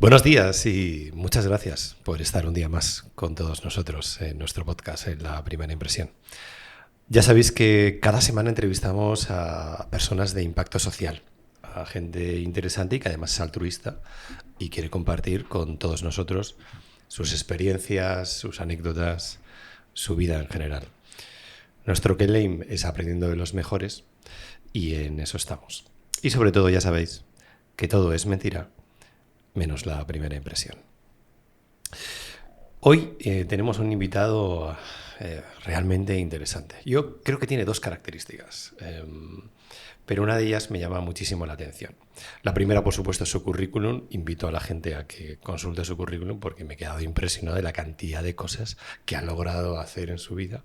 Buenos días y muchas gracias por estar un día más con todos nosotros en nuestro podcast, en La Primera Impresión. Ya sabéis que cada semana entrevistamos a personas de impacto social, a gente interesante y que además es altruista y quiere compartir con todos nosotros sus experiencias, sus anécdotas, su vida en general. Nuestro claim es aprendiendo de los mejores y en eso estamos. Y sobre todo ya sabéis que todo es mentira, menos la primera impresión. Hoy tenemos un invitado realmente interesante. Yo creo que tiene dos características, pero una de ellas me llama muchísimo la atención. La primera, por supuesto, es su currículum. Invito a la gente a que consulte su currículum porque me he quedado impresionado de la cantidad de cosas que ha logrado hacer en su vida.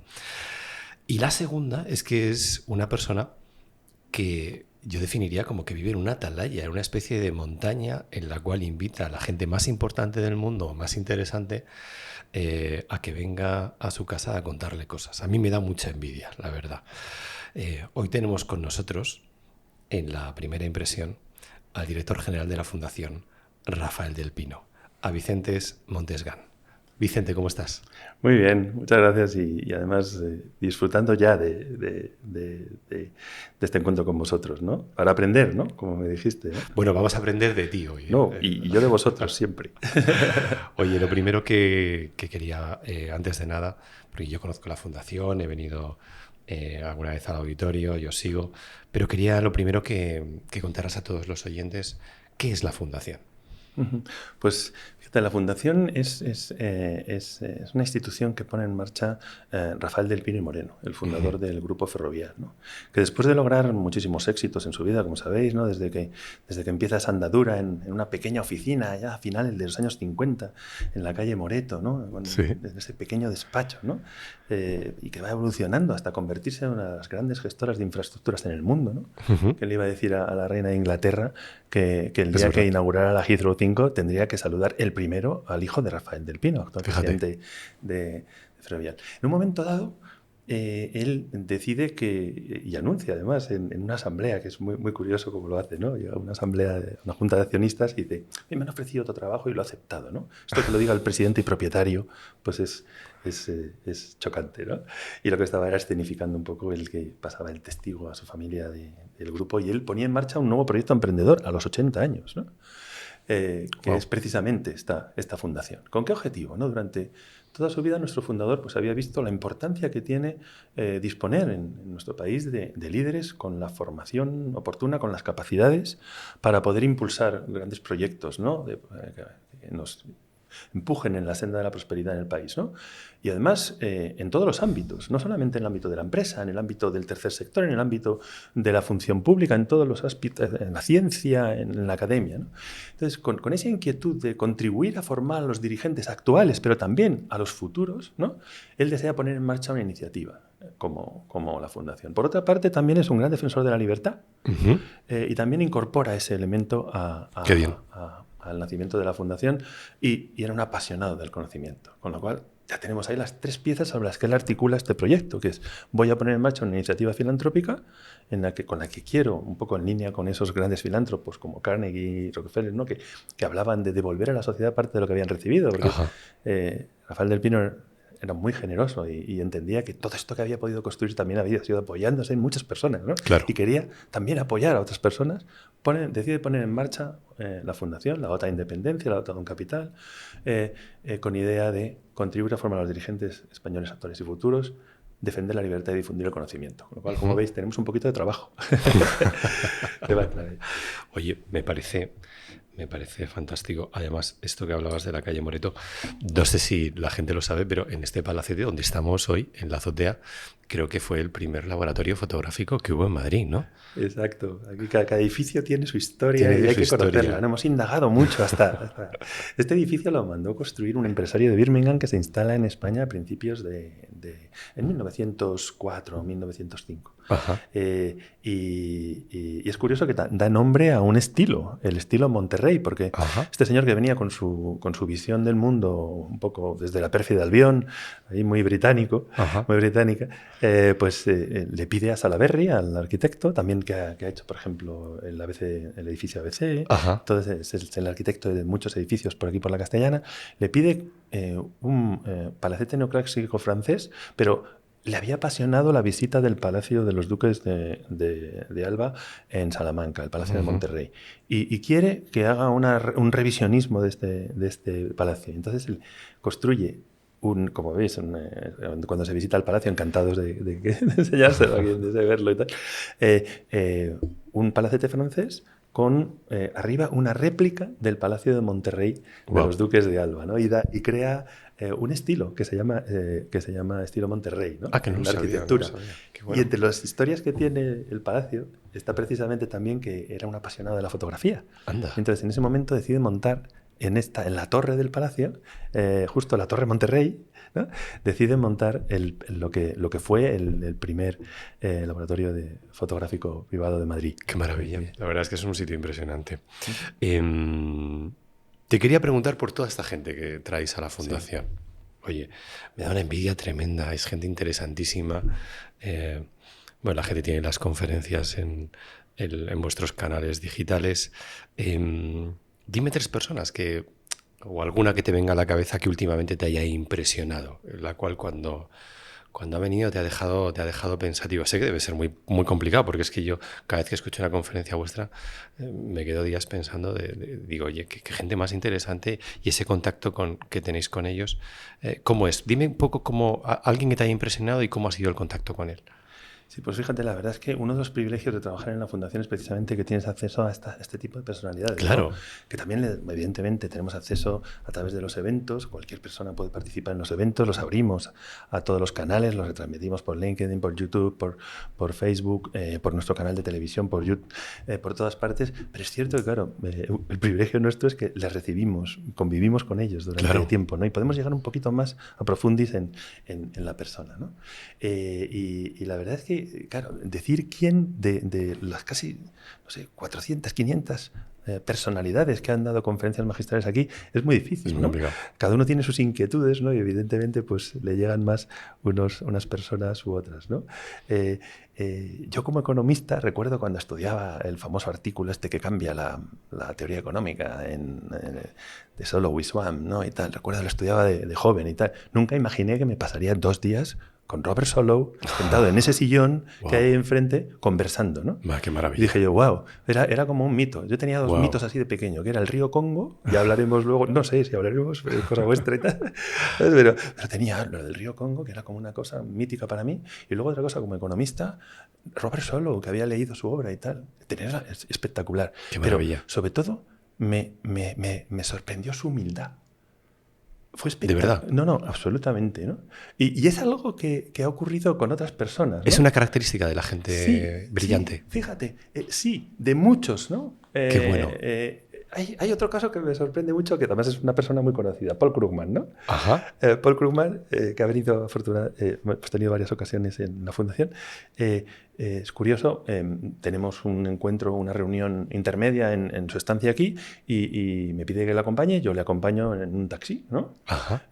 Y la segunda es que es una persona que yo definiría como que vive en una atalaya, en una especie de montaña en la cual invita a la gente más importante del mundo, más interesante, a que venga a su casa a contarle cosas. A mí me da mucha envidia, la verdad. Hoy tenemos con nosotros, en La Primera Impresión, al director general de la Fundación, Rafael del Pino, a Vicentes Montesgan. Vicente, ¿cómo estás? Muy bien, muchas gracias y además disfrutando ya de este encuentro con vosotros, ¿no? Para aprender, ¿no? Como me dijiste, ¿no? Bueno, vamos a aprender de ti hoy. No, y yo de vosotros siempre. Oye, lo primero que quería, antes de nada, porque yo conozco la Fundación, he venido alguna vez al auditorio, yo sigo, pero quería lo primero que contaras a todos los oyentes, ¿qué es la Fundación? Pues fíjate, la Fundación es una institución que pone en marcha Rafael del Pino y Moreno, el fundador del Grupo Ferrovial, ¿no? Que después de lograr muchísimos éxitos en su vida, como sabéis, ¿no? desde que empieza esa andadura en una pequeña oficina ya a finales de los años 50 en la calle Moreto, ¿no? Sí. Desde ese pequeño despacho, ¿no? Y que va evolucionando hasta convertirse en una de las grandes gestoras de infraestructuras en el mundo, ¿no? Que le iba a decir a la reina de Inglaterra que el día que inaugurara la Heathrow 5 tendría que saludar el primero al hijo de Rafael del Pino, actual presidente de Ferrovial. En un momento dado, él decide y anuncia además en una asamblea, que es muy curioso cómo lo hace, ¿no? Llega a una asamblea, una junta de accionistas y dice, me han ofrecido otro trabajo y lo he aceptado, ¿no? Esto que lo diga el presidente y propietario, pues es chocante, ¿no? Y lo que estaba era escenificando un poco el que pasaba el testigo a su familia del grupo y él ponía en marcha un nuevo proyecto emprendedor a los 80 años, ¿no? Que es precisamente esta fundación. ¿Con qué objetivo? ¿No? Durante toda su vida nuestro fundador pues, había visto la importancia que tiene disponer en nuestro país de líderes con la formación oportuna, con las capacidades para poder impulsar grandes proyectos, ¿no? Que nos empujen en la senda de la prosperidad en el país, ¿no? Y además en todos los ámbitos, no solamente en el ámbito de la empresa, en el ámbito del tercer sector, en el ámbito de la función pública, en todos los ámbitos, en la ciencia, en la academia, ¿no? Entonces, con esa inquietud de contribuir a formar a los dirigentes actuales, pero también a los futuros, ¿no? Él desea poner en marcha una iniciativa como la Fundación. Por otra parte, también es un gran defensor de la libertad y también incorpora ese elemento al nacimiento de la Fundación y era un apasionado del conocimiento, con lo cual ya tenemos ahí las tres piezas sobre las que él articula este proyecto, que es voy a poner en marcha una iniciativa filantrópica con la que quiero, un poco en línea con esos grandes filántropos como Carnegie y Rockefeller, ¿no? que hablaban de devolver a la sociedad parte de lo que habían recibido, porque Rafael del Pino era muy generoso y entendía que todo esto que había podido construir también había sido apoyándose en muchas personas, ¿no? Claro. Y quería también apoyar a otras personas. Decide poner en marcha la Fundación, la OTA Independencia, la OTA Don Capital, con idea de contribuir a formar a los dirigentes españoles actuales y futuros, defender la libertad y difundir el conocimiento. Con lo cual, como veis, tenemos un poquito de trabajo. Oye, me parece fantástico. Además, esto que hablabas de la calle Moreto, no sé si la gente lo sabe, pero en este palacete donde estamos hoy, en la azotea, creo que fue el primer laboratorio fotográfico que hubo en Madrid, ¿no? Exacto. Aquí cada edificio tiene su historia y hay que conocerla, ¿no? Hemos indagado mucho hasta... Este edificio lo mandó construir un empresario de Birmingham que se instala en España a principios en 1904 o 1905. Y es curioso que da nombre a un estilo, el estilo Monterrey, Monterrey, porque este señor que venía con su visión del mundo un poco desde la pérfida Albión, ahí muy británico, muy británica, le pide a Salaberry, al arquitecto, también que ha hecho, por ejemplo, el edificio ABC, entonces es el arquitecto de muchos edificios por aquí por la Castellana, le pide un palacete neoclásico francés, pero le había apasionado la visita del Palacio de los Duques de Alba en Salamanca, el Palacio de Monterrey. Y quiere que haga un revisionismo de este palacio. Entonces él construye como veis, cuando se visita el palacio, encantados de enseñárselo a quien desee verlo y tal, un palacete francés con arriba una réplica del Palacio de Monterrey de los Duques de Alba, ¿no? Y crea un estilo que se llama estilo Monterrey, ¿no? Que no en la sabía, arquitectura. No bueno. Y entre las historias que tiene el palacio está precisamente también que era un apasionado de la fotografía. Anda. Entonces, en ese momento decide montar en la torre del palacio, justo la Torre Monterrey, ¿no? Decide montar lo que fue el primer laboratorio fotográfico privado de Madrid. Qué maravilla. La verdad es que es un sitio impresionante. Te quería preguntar por toda esta gente que traéis a la fundación. Sí. Oye, me da una envidia tremenda, es gente interesantísima. Bueno, la gente tiene las conferencias en vuestros canales digitales. Dime 3 personas o alguna que te venga a la cabeza que últimamente te haya impresionado, la cual cuando ha venido te ha dejado pensativo. Sé que debe ser muy, muy complicado, porque es que yo cada vez que escucho una conferencia vuestra me quedo días pensando, digo, oye, qué gente más interesante, y ese contacto que tenéis con ellos, ¿cómo es? Dime un poco cómo alguien que te haya impresionado y cómo ha sido el contacto con él. Sí, pues fíjate, la verdad es que uno de los privilegios de trabajar en la Fundación es precisamente que tienes acceso a este tipo de personalidades. Claro. ¿No? Que también, evidentemente, tenemos acceso a través de los eventos. Cualquier persona puede participar en los eventos, los abrimos a todos los canales, los retransmitimos por LinkedIn, por YouTube, por Facebook, por nuestro canal de televisión, por YouTube, por todas partes. Pero es cierto que, claro, el privilegio nuestro es que les recibimos, convivimos con ellos durante el tiempo, ¿no? Y podemos llegar un poquito más a profundis en la persona, ¿no? Y la verdad es que, claro, decir quién de las casi, no sé, 400, 500 personalidades que han dado conferencias magistrales aquí es muy difícil, ¿no? Cada uno tiene sus inquietudes, ¿no? Y evidentemente pues le llegan más unas personas u otras, ¿no? Yo como economista recuerdo cuando estudiaba el famoso artículo que cambia la teoría económica de Solow y Schwab, ¿no? Y tal. Recuerdo lo estudiaba de joven y tal. Nunca imaginé que me pasaría 2 días con Robert Solow, sentado en ese sillón que hay enfrente, conversando, ¿no? Qué maravilla. Y dije yo, wow, era como un mito. Yo tenía 2 mitos así de pequeño, que era el río Congo, ya hablaremos luego, no sé si hablaremos, es cosa vuestra y tal, pero tenía lo del río Congo, que era como una cosa mítica para mí, y luego otra cosa como economista, Robert Solow, que había leído su obra y tal. Es espectacular. Qué maravilla. Pero, sobre todo, me sorprendió su humildad. Fue ¿De verdad? No, absolutamente, ¿no? Y es algo que ha ocurrido con otras personas, ¿no? Es una característica de la gente brillante. Sí, fíjate, sí, de muchos, ¿no? Qué bueno. Hay otro caso que me sorprende mucho, que además es una persona muy conocida, Paul Krugman, ¿no? Ajá. Paul Krugman, que ha venido afortunadamente, hemos tenido varias ocasiones en la Fundación. Es curioso, tenemos un encuentro, una reunión intermedia en su estancia aquí, y me pide que le acompañe, yo le acompaño en un taxi, ¿no? Ajá.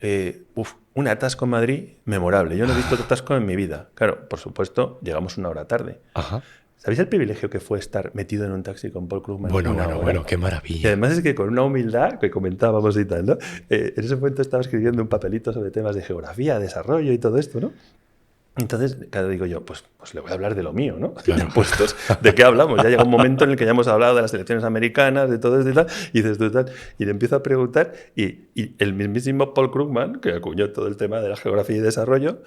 Un atasco en Madrid memorable. Yo no he visto otro atasco en mi vida. Claro, por supuesto, llegamos 1 hora tarde. Ajá. ¿Sabéis el privilegio que fue estar metido en un taxi con Paul Krugman? Bueno, qué maravilla. Y además es que con una humildad que comentábamos y tal, ¿no? En ese momento estaba escribiendo un papelito sobre temas de geografía, desarrollo y todo esto, ¿no? Entonces, claro, digo yo, pues le voy a hablar de lo mío, ¿no? Claro. Puestos, ¿de qué hablamos? Ya llega un momento en el que ya hemos hablado de las elecciones americanas, de todo esto y tal, y dices tú tal, y le empiezo a preguntar, y el mismísimo Paul Krugman, que acuñó todo el tema de la geografía y desarrollo,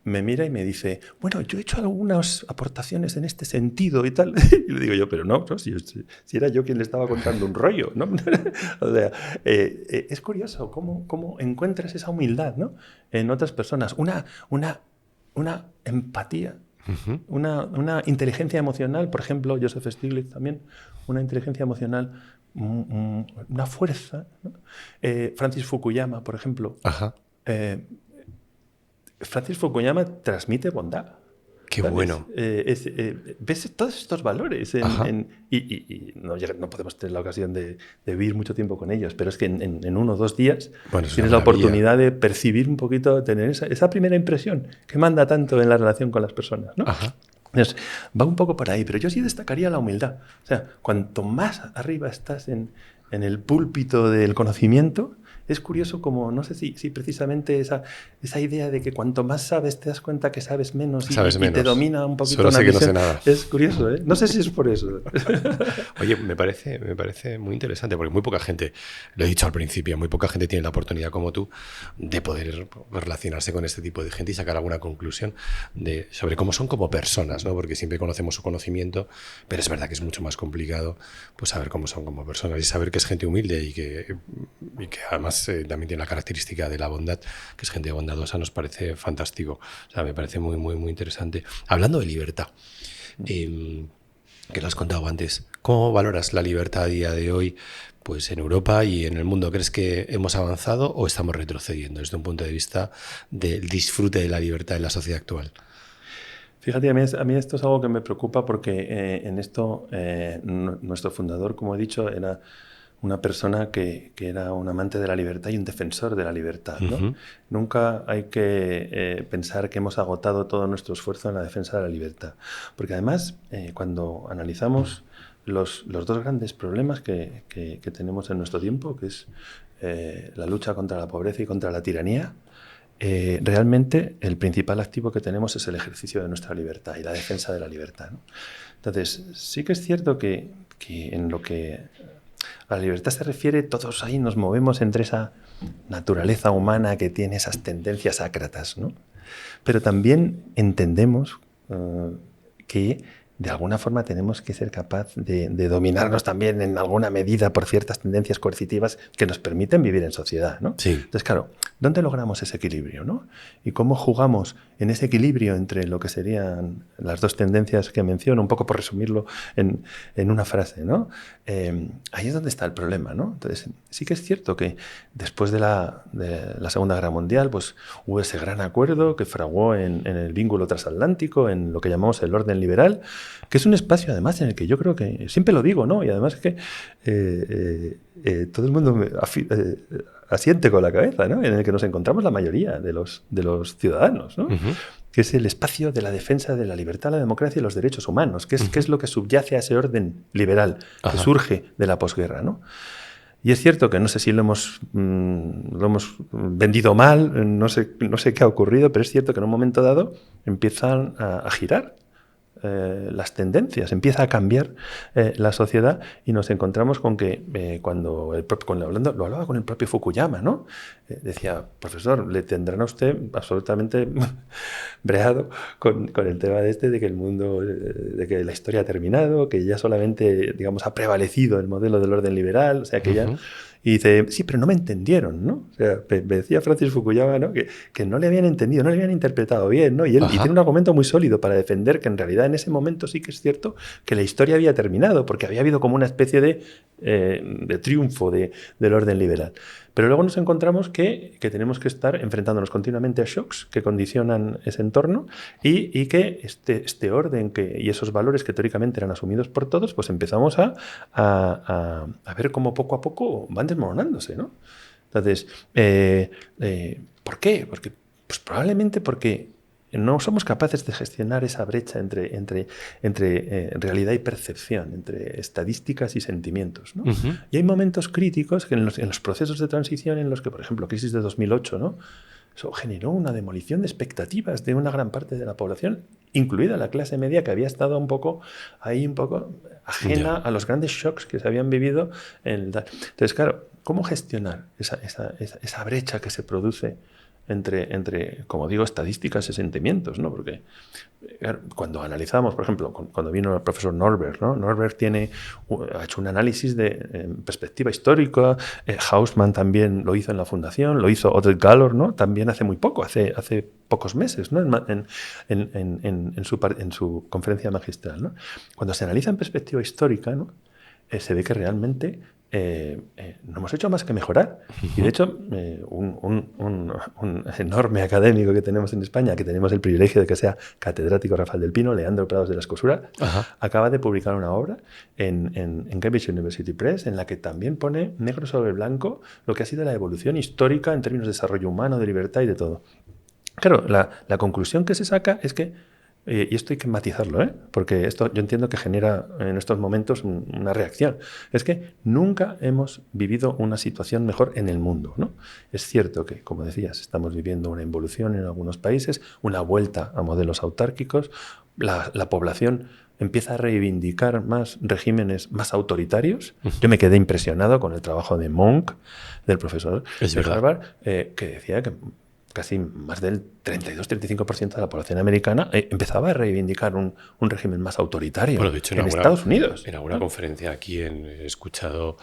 me mira y me dice, bueno, yo he hecho algunas aportaciones en este sentido y tal. Y le digo yo, pero no, si era yo quien le estaba contando un rollo, ¿no? O sea, es curioso cómo encuentras esa humildad, ¿no? En otras personas. Una empatía, una inteligencia emocional. Por ejemplo, Joseph Stiglitz también, una inteligencia emocional, una fuerza, ¿no? Francis Fukuyama, por ejemplo. Ajá. Francis Fukuyama transmite bondad. Qué bueno. Ves todos estos valores y no podemos tener la ocasión de vivir mucho tiempo con ellos, pero es que en 1 o 2 días tienes la oportunidad de percibir un poquito, tener esa primera impresión que manda tanto en la relación con las personas, ¿no? Entonces, va un poco por ahí, pero yo sí destacaría la humildad. O sea, cuanto más arriba estás en el púlpito del conocimiento, es curioso como, no sé si precisamente esa idea de que cuanto más sabes te das cuenta que sabes menos y te domina un poquito. Solo sé que no sé nada. Es curioso, ¿eh? No sé si es por eso. Oye, me parece muy interesante, porque muy poca gente, lo he dicho al principio, muy poca gente tiene la oportunidad como tú de poder relacionarse con este tipo de gente y sacar alguna conclusión sobre cómo son como personas, ¿no? Porque siempre conocemos su conocimiento, pero es verdad que es mucho más complicado pues saber cómo son como personas y saber que es gente humilde y que además también tiene la característica de la bondad, que es gente bondadosa, nos parece fantástico. O sea, me parece muy, muy, muy interesante. Hablando de libertad, que lo has contado antes, ¿cómo valoras la libertad a día de hoy pues en Europa y en el mundo? ¿Crees que hemos avanzado o estamos retrocediendo desde un punto de vista del disfrute de la libertad en la sociedad actual? Fíjate, a mí esto es algo que me preocupa porque en esto nuestro fundador, como he dicho, era una persona que era un amante de la libertad y un defensor de la libertad, ¿no? Nunca hay que pensar que hemos agotado todo nuestro esfuerzo en la defensa de la libertad. Porque además, cuando analizamos los 2 grandes problemas que tenemos en nuestro tiempo, que es la lucha contra la pobreza y contra la tiranía, realmente el principal activo que tenemos es el ejercicio de nuestra libertad y la defensa de la libertad, ¿no? Entonces, sí que es cierto que en lo que a la libertad se refiere, todos ahí nos movemos entre esa naturaleza humana que tiene esas tendencias ácratas, ¿no? Pero también entendemos que de alguna forma tenemos que ser capaz de dominarnos también en alguna medida por ciertas tendencias coercitivas que nos permiten vivir en sociedad, ¿no? Sí. Entonces, claro, ¿dónde logramos ese equilibrio, ¿no? Y cómo jugamos en ese equilibrio entre lo que serían las 2 tendencias que menciono, un poco por resumirlo en una frase, ¿no? Ahí es donde está el problema, ¿no? Entonces, sí que es cierto que después de la Segunda Guerra Mundial, pues hubo ese gran acuerdo que fraguó en el vínculo transatlántico, en lo que llamamos el orden liberal, que es un espacio además en el que yo creo que, siempre lo digo, ¿no? Y además es que todo el mundo asiente con la cabeza, ¿no? En el que nos encontramos la mayoría de los ciudadanos, ¿no? Que es el espacio de la defensa de la libertad, la democracia y los derechos humanos, que es lo que subyace a ese orden liberal que surge de la posguerra, ¿no? Y es cierto que no sé si lo hemos vendido mal, no sé qué ha ocurrido, pero es cierto que en un momento dado empiezan a girar las tendencias, empieza a cambiar la sociedad y nos encontramos con que lo hablaba con el propio Fukuyama, ¿no? Decía, profesor, le tendrán a usted absolutamente breado con el tema de que el mundo, de que la historia ha terminado, que ya solamente, digamos, ha prevalecido el modelo del orden liberal, o sea, que ya... Y dice, sí, pero no me entendieron, ¿no? O sea, me decía Francis Fukuyama, ¿no? que no le habían entendido, no le habían interpretado bien, ¿no? Y tiene un argumento muy sólido para defender que en realidad en ese momento sí que es cierto que la historia había terminado, porque había habido como una especie de triunfo del orden liberal. Pero luego nos encontramos que tenemos que estar enfrentándonos continuamente a shocks que condicionan ese entorno y que este orden y esos valores que teóricamente eran asumidos por todos, pues empezamos a ver cómo poco a poco van desmoronándose, ¿no? Entonces, ¿por qué? Pues probablemente porque no somos capaces de gestionar esa brecha entre realidad y percepción, entre estadísticas y sentimientos, ¿no? Y hay momentos críticos que en los procesos de transición en los que, por ejemplo, crisis de 2008, ¿no? Eso generó una demolición de expectativas de una gran parte de la población, incluida la clase media, que había estado un poco ajena a los grandes shocks que se habían vivido. Entonces, claro, ¿cómo gestionar esa brecha que se produce entre, como digo, estadísticas y sentimientos, ¿no? Porque cuando analizamos, por ejemplo, cuando vino el profesor Norberg, ¿no? Norberg ha hecho un análisis de perspectiva histórica, Hausmann también lo hizo en la fundación, lo hizo Oded Gallor, ¿no? También hace muy poco, hace pocos meses, ¿no? En su conferencia magistral, ¿no? Cuando se analiza en perspectiva histórica, ¿no? Se ve que realmente no hemos hecho más que mejorar. Y de hecho, un enorme académico que tenemos en España, que tenemos el privilegio de que sea catedrático Rafael del Pino, Leandro Prados de la Escosura, acaba de publicar una obra en Cambridge University Press en la que también pone negro sobre blanco lo que ha sido la evolución histórica en términos de desarrollo humano, de libertad y de todo. Claro, la conclusión que se saca es que, y esto hay que matizarlo, porque esto yo entiendo que genera en estos momentos una reacción, es que nunca hemos vivido una situación mejor en el mundo, ¿no? Es cierto que, como decías, estamos viviendo una involución en algunos países, una vuelta a modelos autárquicos, la población empieza a reivindicar más regímenes más autoritarios. Yo me quedé impresionado con el trabajo de Monk, del profesor de Harvard, que decía que casi más del 32-35% de la población americana empezaba a reivindicar un régimen más autoritario en Estados Unidos. En alguna conferencia aquí he escuchado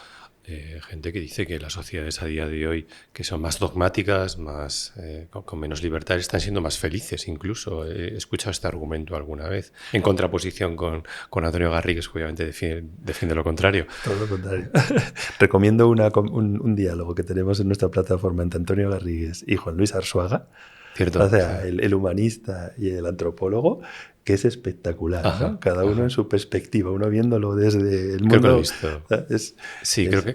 gente que dice que las sociedades a día de hoy, que son más dogmáticas, más con menos libertad, están siendo más felices incluso. He escuchado este argumento alguna vez, en contraposición con Antonio Garrigues, que obviamente defiende lo contrario. Todo lo contrario. Recomiendo un diálogo que tenemos en nuestra plataforma entre Antonio Garrigues y Juan Luis Arzuaga, ¿cierto? O sea, el humanista y el antropólogo, que es espectacular, ¿no? Cada uno en su perspectiva, uno viéndolo desde el mundo. Creo que lo he visto.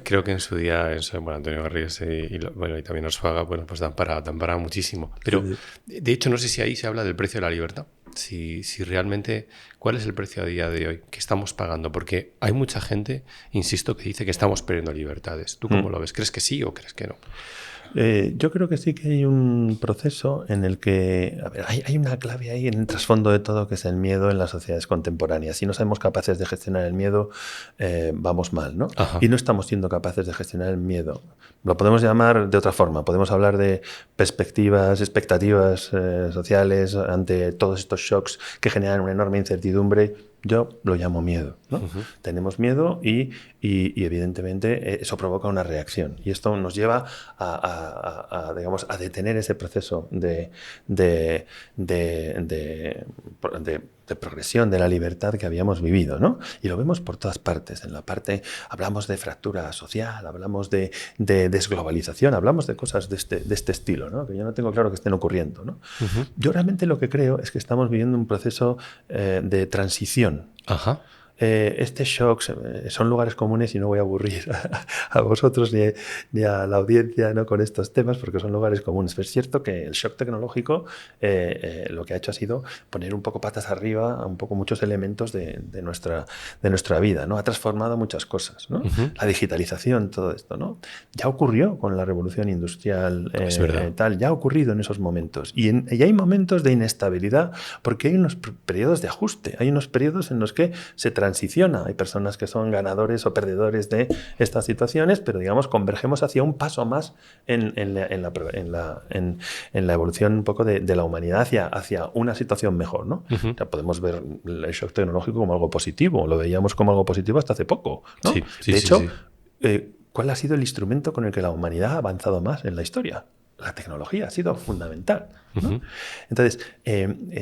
Creo que en su día, Antonio Garrigues y también Arzuaga, pues dan para muchísimo. Pero, de hecho, no sé si ahí se habla del precio de la libertad. Si realmente, ¿cuál es el precio a día de hoy que estamos pagando? Porque hay mucha gente, insisto, que dice que estamos perdiendo libertades. ¿Tú cómo lo ves? ¿Crees que sí o crees que no? Yo creo que sí que hay un proceso en el que, a ver, hay una clave ahí en el trasfondo de todo, que es el miedo en las sociedades contemporáneas. Si no somos capaces de gestionar el miedo, vamos mal, ¿no? Y no estamos siendo capaces de gestionar el miedo. Lo podemos llamar de otra forma. Podemos hablar de perspectivas, expectativas sociales ante todos estos shocks que generan una enorme incertidumbre. Yo lo llamo miedo, ¿no? Tenemos miedo y evidentemente eso provoca una reacción. Y esto nos lleva digamos, a detener ese proceso de progresión de la libertad que habíamos vivido, ¿no? Y lo vemos por todas partes. En la parte hablamos de fractura social, hablamos de desglobalización, hablamos de cosas de este estilo, ¿no? Que yo no tengo claro que estén ocurriendo, ¿no? Yo realmente lo que creo es que estamos viviendo un proceso de transición. Este shock son lugares comunes y no voy a aburrir a vosotros ni a la audiencia, ¿no?, con estos temas, porque son lugares comunes. Pero es cierto que el shock tecnológico lo que ha hecho ha sido poner un poco patas arriba a un poco muchos elementos de nuestra vida, ¿no? Ha transformado muchas cosas, ¿no? La digitalización, todo esto, ¿no? Ya ocurrió con la revolución industrial, ya ha ocurrido en esos momentos. Y hay momentos de inestabilidad porque hay unos periodos de ajuste, hay unos periodos en los que se transiciona. Hay personas que son ganadores o perdedores de estas situaciones, pero digamos convergemos hacia un paso más en la evolución un poco de la humanidad hacia una situación mejor, ¿no? Ya podemos ver el shock tecnológico como algo positivo, lo veíamos como algo positivo hasta hace poco, ¿no? De hecho, ¿cuál ha sido el instrumento con el que la humanidad ha avanzado más en la historia? La tecnología ha sido fundamental, ¿no? Entonces,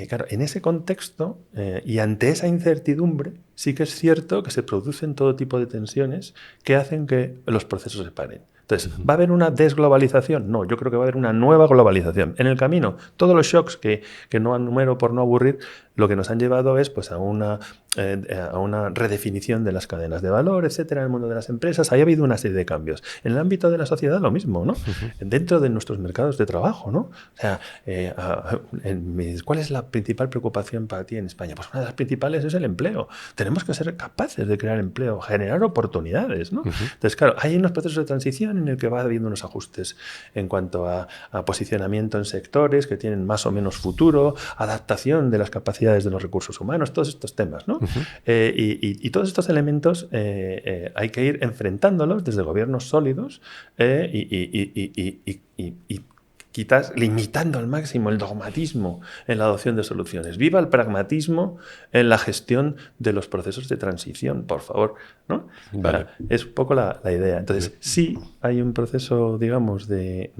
claro, en ese contexto y ante esa incertidumbre, sí que es cierto que se producen todo tipo de tensiones que hacen que los procesos se paren. Entonces, ¿va a haber una desglobalización? No, yo creo que va a haber una nueva globalización. En el camino, todos los shocks que no enumero por no aburrir, lo que nos han llevado es pues, a una redefinición de las cadenas de valor, etcétera, en el mundo de las empresas. Ahí ha habido una serie de cambios. En el ámbito de la sociedad, lo mismo, ¿no? Dentro de nuestros mercados de trabajo, ¿no? O sea, ¿cuál es la principal preocupación para ti en España? Pues una de las principales es el empleo. Tenemos que ser capaces de crear empleo, generar oportunidades, ¿no? Entonces, claro, hay unos procesos de transición en el que va habiendo unos ajustes en cuanto a posicionamiento en sectores que tienen más o menos futuro, adaptación de las capacidades de los recursos humanos, todos estos temas, ¿no? Y todos estos elementos hay que ir enfrentándolos desde gobiernos sólidos y quizás limitando al máximo el dogmatismo en la adopción de soluciones. Viva el pragmatismo en la gestión de los procesos de transición, por favor, ¿no? Vale. Es un poco la idea. Entonces, sí hay un proceso, digamos, de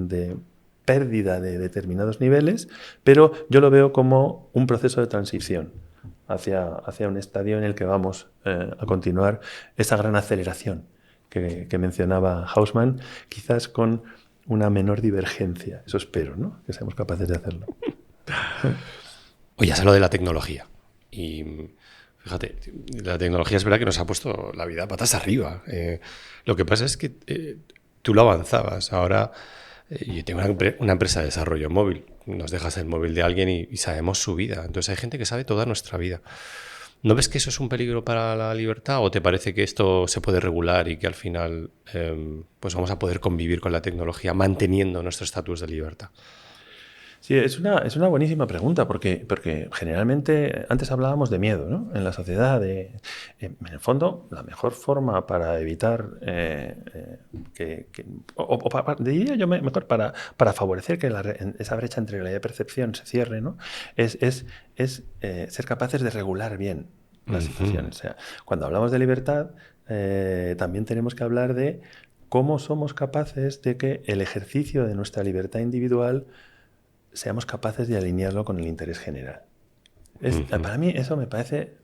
pérdida de determinados niveles, pero yo lo veo como un proceso de transición hacia un estadio en el que vamos a continuar esa gran aceleración que mencionaba Hausmann, quizás con una menor divergencia. Eso espero, ¿no? Que seamos capaces de hacerlo. Oye, ya sé lo de la tecnología. Y fíjate, la tecnología es verdad que nos ha puesto la vida patas arriba. Lo que pasa es que tú lo avanzabas. Ahora yo tengo una empresa de desarrollo móvil. Nos dejas el móvil de alguien y sabemos su vida. Entonces hay gente que sabe toda nuestra vida. ¿No ves que eso es un peligro para la libertad o te parece que esto se puede regular y que al final pues vamos a poder convivir con la tecnología manteniendo nuestro estatus de libertad? Sí, es una buenísima pregunta porque generalmente antes hablábamos de miedo, ¿no? En la sociedad. En el fondo, la mejor forma para evitar diría yo mejor para favorecer que esa brecha entre realidad y percepción se cierre, ¿no? Es ser capaces de regular bien las situaciones. O sea, cuando hablamos de libertad, también tenemos que hablar de cómo somos capaces de que el ejercicio de nuestra libertad individual seamos capaces de alinearlo con el interés general. Para mí eso me parece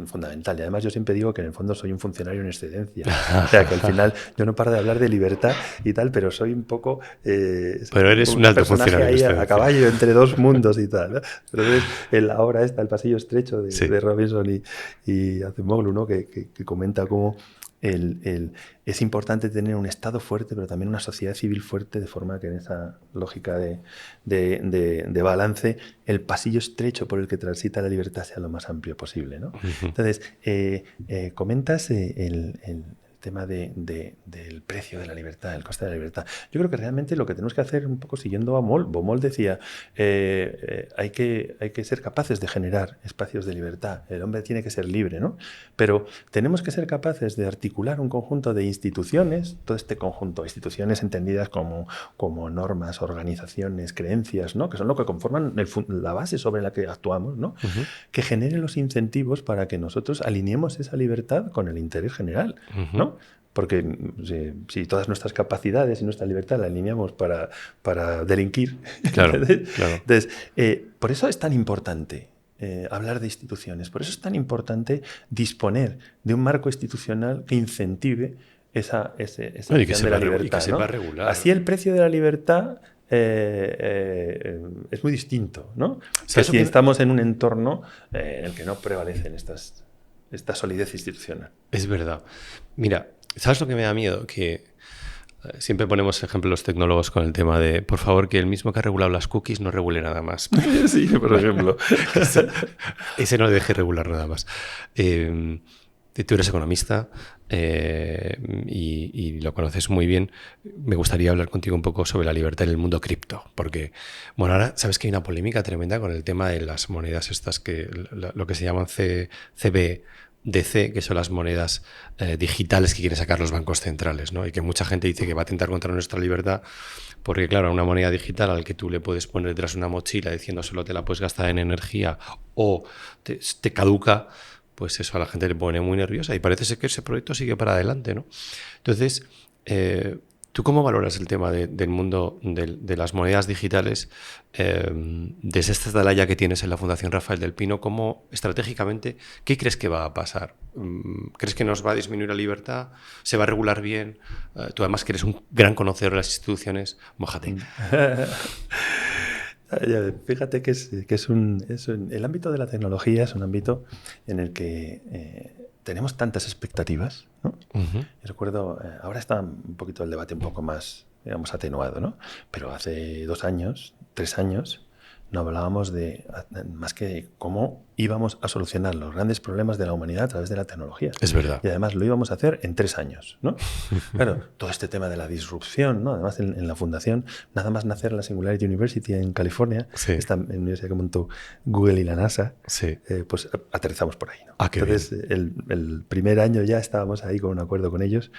fundamental. Y además yo siempre digo que en el fondo soy un funcionario en excedencia. O sea, que al final yo no paro de hablar de libertad y tal, pero soy un poco... pero eres un alto personaje funcionario ahí en excedencia. a caballo entre dos mundos y tal, ¿no? Entonces, en la obra esta, El pasillo estrecho de Robinson y Acemoglu, ¿no? que comenta cómo es importante tener un Estado fuerte, pero también una sociedad civil fuerte, de forma que en esa lógica de balance el pasillo estrecho por el que transita la libertad sea lo más amplio posible, ¿no? Entonces, comentas el tema del precio de la libertad, el coste de la libertad. Yo creo que realmente lo que tenemos que hacer, un poco siguiendo a Baumol, Baumol decía, hay que ser capaces de generar espacios de libertad. El hombre tiene que ser libre, ¿no? Pero tenemos que ser capaces de articular un conjunto de instituciones, todo este conjunto de instituciones entendidas como normas, organizaciones, creencias, ¿no? Que son lo que conforman la base sobre la que actuamos, ¿no? Que generen los incentivos para que nosotros alineemos esa libertad con el interés general, ¿no? Porque si todas nuestras capacidades y nuestra libertad la alineamos para delinquir, claro. Entonces, por eso es tan importante hablar de instituciones, por eso es tan importante disponer de un marco institucional que incentive esa visión de la libertad, y que sepa regular. Así el precio de la libertad es muy distinto, ¿no? O sea, si estamos en un entorno en el que no prevalecen esta solidez institucional. Es verdad. Mira, ¿sabes lo que me da miedo? Que siempre ponemos ejemplo los tecnólogos con el tema de, por favor, que el mismo que ha regulado las cookies no regule nada más. Sí, por ejemplo. Ese no deje regular nada más. Tú eres economista y lo conoces muy bien. Me gustaría hablar contigo un poco sobre la libertad en el mundo cripto, porque, bueno, ahora sabes que hay una polémica tremenda con el tema de las monedas estas, que lo que se llaman CBDC, que son las monedas digitales que quieren sacar los bancos centrales, ¿no? Y que mucha gente dice que va a atentar contra nuestra libertad, porque, claro, una moneda digital al que tú le puedes poner detrás una mochila diciendo solo te la puedes gastar en energía o te caduca, pues eso a la gente le pone muy nerviosa y parece ser que ese proyecto sigue para adelante, ¿no? Entonces, ¿tú cómo valoras el tema del mundo de las monedas digitales desde esta atalaya que tienes en la Fundación Rafael del Pino? ¿Cómo estratégicamente, qué crees que va a pasar? ¿Crees que nos va a disminuir la libertad? ¿Se va a regular bien? Tú además que eres un gran conocedor de las instituciones, mójate. Fíjate que el ámbito de la tecnología es un ámbito en el que tenemos tantas expectativas, ¿no? Yo recuerdo, ahora está un poquito el debate un poco más, digamos, atenuado, ¿no? Pero hace 2 años, 3 años, no hablábamos más que de cómo íbamos a solucionar los grandes problemas de la humanidad a través de la tecnología. Es verdad. Y además lo íbamos a hacer en 3 años, ¿no? Claro, todo este tema de la disrupción, ¿no? Además en la fundación, nada más nacer la Singularity University en California, sí. Esta universidad que montó Google y la NASA, sí. Pues aterrizamos por ahí, ¿no? Entonces, el primer año ya estábamos ahí con un acuerdo con ellos,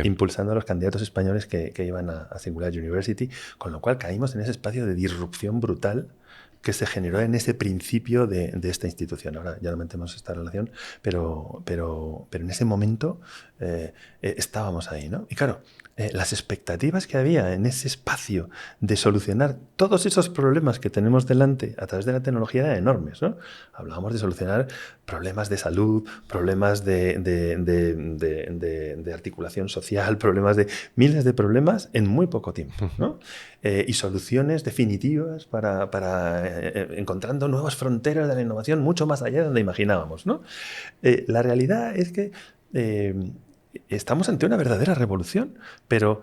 impulsando a los candidatos españoles que iban a Singularity University, con lo cual caímos en ese espacio de disrupción brutal que se generó en ese principio de esta institución. institución. Ahora ya no mantenemos esta relación, pero en ese momento estábamos ahí, ¿no? Y claro, las expectativas que había en ese espacio de solucionar todos esos problemas que tenemos delante a través de la tecnología eran enormes, ¿no? Hablábamos de solucionar problemas de salud, problemas de articulación social, problemas de miles de problemas en muy poco tiempo, ¿no? Y soluciones definitivas para encontrando nuevas fronteras de la innovación mucho más allá de donde imaginábamos, ¿no? La realidad es que estamos ante una verdadera revolución, pero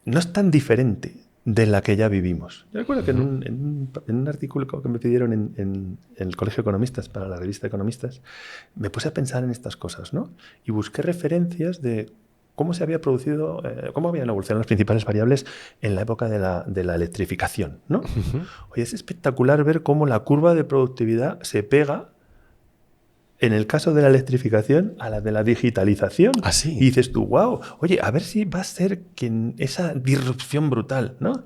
no es tan diferente de la que ya vivimos. Yo recuerdo que en un artículo que me pidieron en el Colegio de Economistas, para la revista Economistas, me puse a pensar en estas cosas, ¿no? Y busqué referencias de cómo se había producido, cómo habían evolucionado las principales variables en la época de la electrificación, ¿no? Oye, es espectacular ver cómo la curva de productividad se pega, en el caso de la electrificación, a la de la digitalización. ¿Ah, sí? Y dices tú, wow, oye, a ver si va a ser que esa disrupción brutal, ¿no?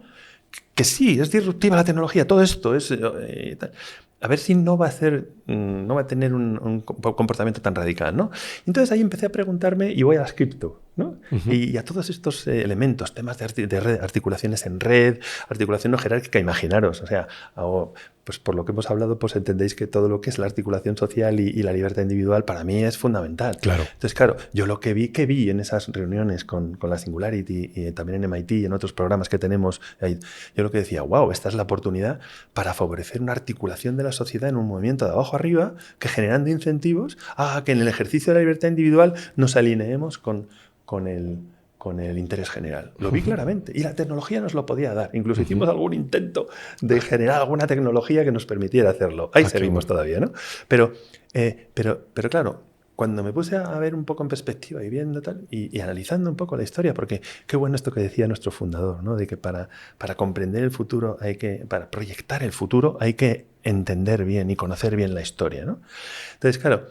Que sí, es disruptiva la tecnología, todo esto es... a ver si no va a tener un comportamiento tan radical, ¿no? Entonces ahí empecé a preguntarme, y voy a las cripto, ¿no? Y a todos estos elementos, temas de red, articulaciones en red, articulación no jerárquica, imaginaros, o sea, pues por lo que hemos hablado, pues entendéis que todo lo que es la articulación social y la libertad individual para mí es fundamental. Claro. Entonces, claro, yo lo que vi en esas reuniones con la Singularity y también en MIT y en otros programas que tenemos, yo lo que decía, wow, esta es la oportunidad para favorecer una articulación de la sociedad en un movimiento de abajo arriba, que generando incentivos a que en el ejercicio de la libertad individual nos alineemos con el interés general. Lo vi claramente. Y la tecnología nos lo podía dar. Incluso hicimos algún intento de generar alguna tecnología que nos permitiera hacerlo. Ahí seguimos todavía, ¿no? Pero claro, cuando me puse a ver un poco en perspectiva y viendo tal, y analizando un poco la historia, porque qué bueno esto que decía nuestro fundador, ¿no? De que para comprender el futuro para proyectar el futuro hay que entender bien y conocer bien la historia, ¿no? Entonces, claro,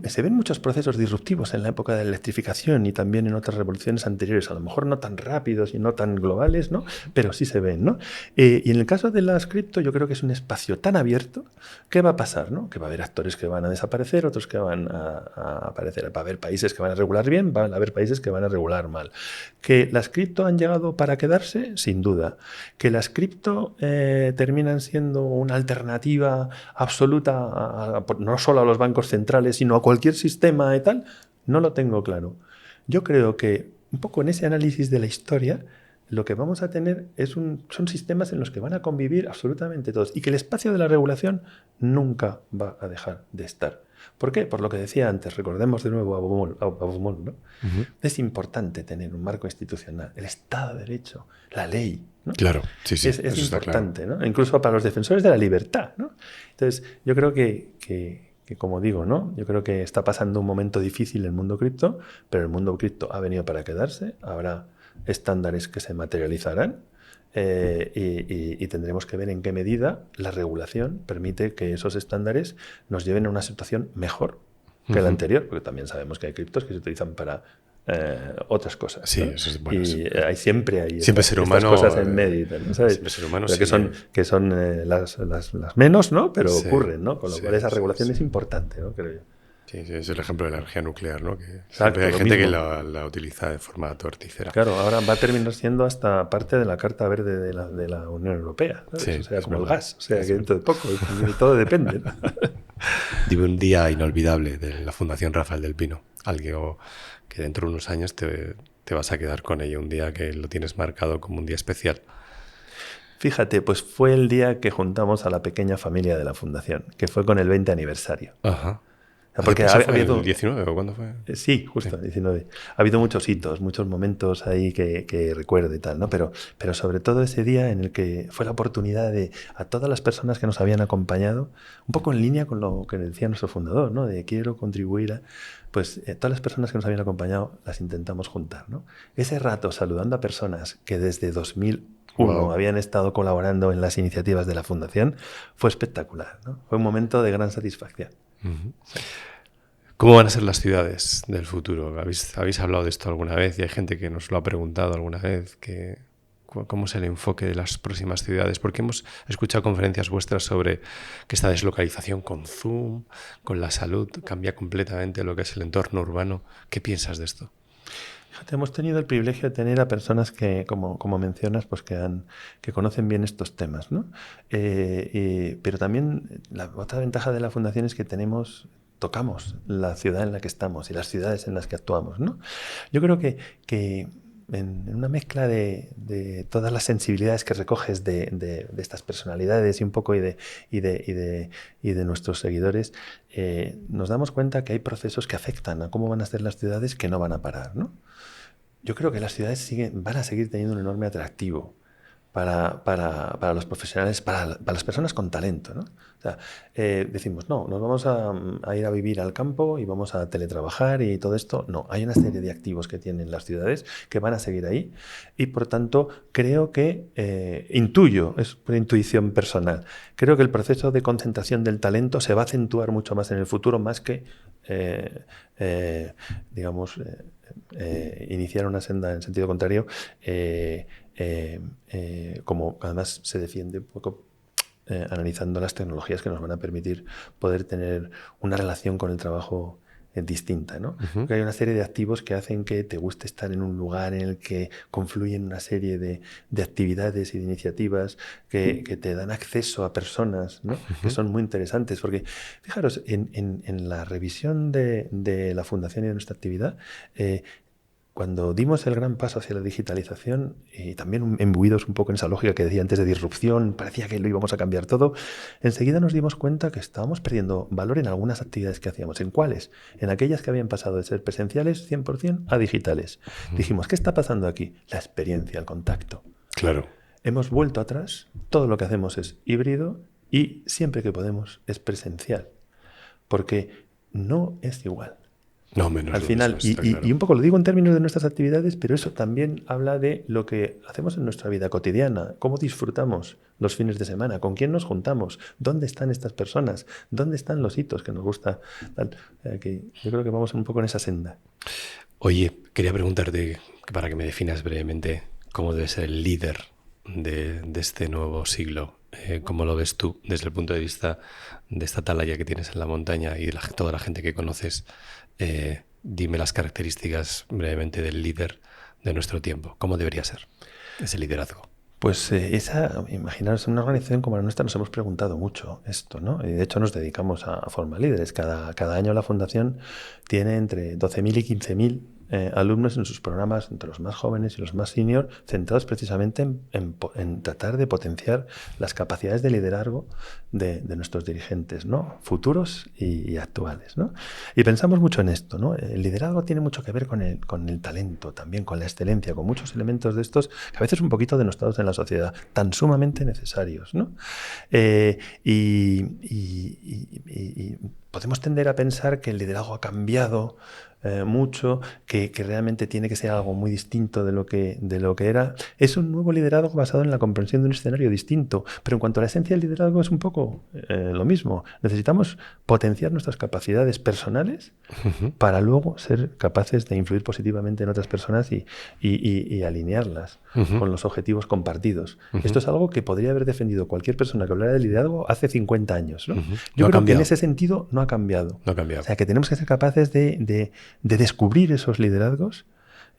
se ven muchos procesos disruptivos en la época de la electrificación y también en otras revoluciones anteriores, a lo mejor no tan rápidos y no tan globales, ¿no? Pero sí se ven, ¿no? Y en el caso de las cripto, yo creo que es un espacio tan abierto. ¿Qué va a pasar, no? Que va a haber actores que van a desaparecer, otros que van a aparecer. Va a haber países que van a regular bien, van a haber países que van a regular mal. ¿Que las cripto han llegado para quedarse? Sin duda. ¿Que las cripto terminan siendo una alternativa absoluta no solo a los bancos centrales, sino a cualquier sistema y tal? No lo tengo claro. Yo creo que un poco en ese análisis de la historia lo que vamos a tener son sistemas en los que van a convivir absolutamente todos y que el espacio de la regulación nunca va a dejar de estar. ¿Por qué? Por lo que decía antes, recordemos de nuevo a Baumol, ¿no? Es importante tener un marco institucional, el Estado de Derecho, la ley, ¿no? Claro, sí, es importante, claro, ¿no? Incluso para los defensores de la libertad, ¿no? Entonces, yo creo que como digo, ¿no? Yo creo que está pasando un momento difícil en el mundo cripto, pero el mundo cripto ha venido para quedarse. Habrá estándares que se materializarán y tendremos que ver en qué medida la regulación permite que esos estándares nos lleven a una situación mejor que la anterior, porque también sabemos que hay criptos que se utilizan para otras cosas, sí, ¿no? eso es bueno, y sí. siempre hay ser humano, estas cosas en medio, ¿no? ¿Sabes? Siempre ser humano, que son las menos, ¿no? Pero sí, ocurren, ¿no? Con lo cual esa regulación sí. es importante, ¿no? Creo yo. Sí, es el ejemplo de la energía nuclear, ¿no? Que Exacto, hay gente mismo. que la utiliza de forma torticera. Claro, ahora va a terminar siendo hasta parte de la Carta Verde de la Unión Europea, ¿sabes? Sí, o sea, como verdad. el gas, o sea, que dentro de poco, y todo depende, ¿no? Digo, un día inolvidable de la Fundación Rafael del Pino, algo que dentro de unos años te vas a quedar con ello, un día que lo tienes marcado como un día especial. Fíjate, pues fue el día que juntamos a la pequeña familia de la Fundación, que fue con el 20 aniversario. Ajá. Porque ¿Eso fue el 19 o cuándo fue? Sí, justo, el 19. Ha habido muchos hitos, muchos momentos ahí que recuerdo y tal, ¿no? Pero sobre todo ese día en el que fue la oportunidad de a todas las personas que nos habían acompañado, un poco en línea con lo que decía nuestro fundador, ¿no? De quiero contribuir a... Pues todas las personas que nos habían acompañado las intentamos juntar, ¿no? Ese rato saludando a personas que desde 2001 habían estado colaborando en las iniciativas de la Fundación fue espectacular, ¿no? Fue un momento de gran satisfacción. Sí. ¿Cómo van a ser las ciudades del futuro? ¿Habéis hablado de esto alguna vez? Y hay gente que nos lo ha preguntado alguna vez. cómo es el enfoque de las próximas ciudades? Porque hemos escuchado conferencias vuestras sobre que esta deslocalización con Zoom, con la salud, cambia completamente lo que es el entorno urbano. ¿Qué piensas de esto? Fíjate, hemos tenido el privilegio de tener a personas que, como mencionas, pues que conocen bien estos temas, ¿no? Pero también la otra ventaja de la Fundación es que tocamos la ciudad en la que estamos y las ciudades en las que actuamos, ¿no? Yo creo que en una mezcla de todas las sensibilidades que recoges de estas personalidades y un poco y de nuestros seguidores, nos damos cuenta que hay procesos que afectan a cómo van a ser las ciudades que no van a parar, ¿no? Yo creo que las ciudades van a seguir teniendo un enorme atractivo para los profesionales, para las personas con talento, ¿no? O sea, decimos, no, nos vamos a ir a vivir al campo y vamos a teletrabajar y todo esto. No, hay una serie de activos que tienen las ciudades que van a seguir ahí y, por tanto, creo que, intuyo, es una intuición personal, creo que el proceso de concentración del talento se va a acentuar mucho más en el futuro, más que, iniciar una senda en sentido contrario, como además se defiende un poco analizando las tecnologías que nos van a permitir poder tener una relación con el trabajo distinta, ¿no? Porque hay una serie de activos que hacen que te guste estar en un lugar en el que confluyen una serie de actividades y de iniciativas que te dan acceso a personas, ¿no? Que son muy interesantes, porque fijaros, en la revisión de la Fundación y de nuestra actividad, cuando dimos el gran paso hacia la digitalización y también imbuidos un poco en esa lógica que decía antes de disrupción, parecía que lo íbamos a cambiar todo, enseguida nos dimos cuenta que estábamos perdiendo valor en algunas actividades que hacíamos. ¿En cuáles? En aquellas que habían pasado de ser presenciales 100% a digitales. Dijimos, ¿qué está pasando aquí? La experiencia, el contacto. Claro. Hemos vuelto atrás, todo lo que hacemos es híbrido y siempre que podemos es presencial, porque no es igual. No, menos al final, y un poco lo digo en términos de nuestras actividades, pero eso también habla de lo que hacemos en nuestra vida cotidiana, cómo disfrutamos los fines de semana, con quién nos juntamos, dónde están estas personas, dónde están los hitos que nos gusta. Que yo creo que vamos un poco en esa senda. Oye, quería preguntarte, para que me definas brevemente, cómo debe ser el líder de este nuevo siglo. ¿Cómo lo ves tú desde el punto de vista de esta atalaya que tienes en la montaña y de toda la gente que conoces? Dime las características brevemente del líder de nuestro tiempo. ¿Cómo debería ser ese liderazgo? Pues imaginaros, en una organización como la nuestra nos hemos preguntado mucho esto, ¿no? Y de hecho nos dedicamos a formar líderes. Cada año la Fundación tiene entre 12.000 y 15.000 alumnos en sus programas, entre los más jóvenes y los más senior, centrados precisamente en tratar de potenciar las capacidades de liderazgo de nuestros dirigentes, ¿no? Futuros y actuales, ¿no? Y pensamos mucho en esto, ¿no? El liderazgo tiene mucho que ver con el talento, también con la excelencia, con muchos elementos de estos que a veces un poquito denostados en la sociedad, tan sumamente necesarios, ¿no? Y podemos tender a pensar que el liderazgo ha cambiado mucho, que realmente tiene que ser algo muy distinto de lo que era. Es un nuevo liderazgo basado en la comprensión de un escenario distinto, pero en cuanto a la esencia del liderazgo es un poco lo mismo. Necesitamos potenciar nuestras capacidades personales para luego ser capaces de influir positivamente en otras personas y alinearlas con los objetivos compartidos. Esto es algo que podría haber defendido cualquier persona que hablara de liderazgo hace 50 años, ¿no? Yo creo que en ese sentido no ha cambiado. No ha cambiado. O sea, que tenemos que ser capaces de descubrir esos liderazgos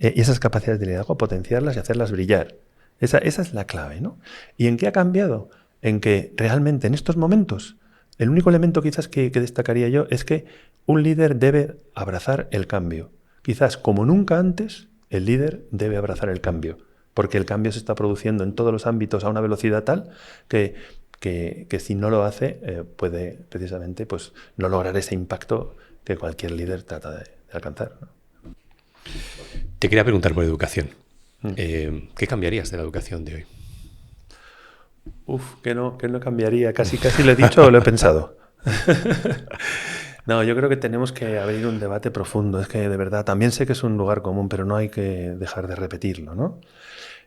y esas capacidades de liderazgo, potenciarlas y hacerlas brillar. Esa es la clave, ¿no? ¿Y en qué ha cambiado? En que realmente en estos momentos el único elemento quizás que destacaría yo es que un líder debe abrazar el cambio. Quizás como nunca antes el líder debe abrazar el cambio, porque el cambio se está produciendo en todos los ámbitos a una velocidad tal que si no lo hace puede precisamente pues, no lograr ese impacto que cualquier líder trata de alcanzar, ¿no? Te quería preguntar por educación. ¿Qué cambiarías de la educación de hoy? Que no cambiaría. Casi lo he dicho o lo he pensado. No, yo creo que tenemos que abrir un debate profundo. Es que de verdad, también sé que es un lugar común, pero no hay que dejar de repetirlo, ¿no?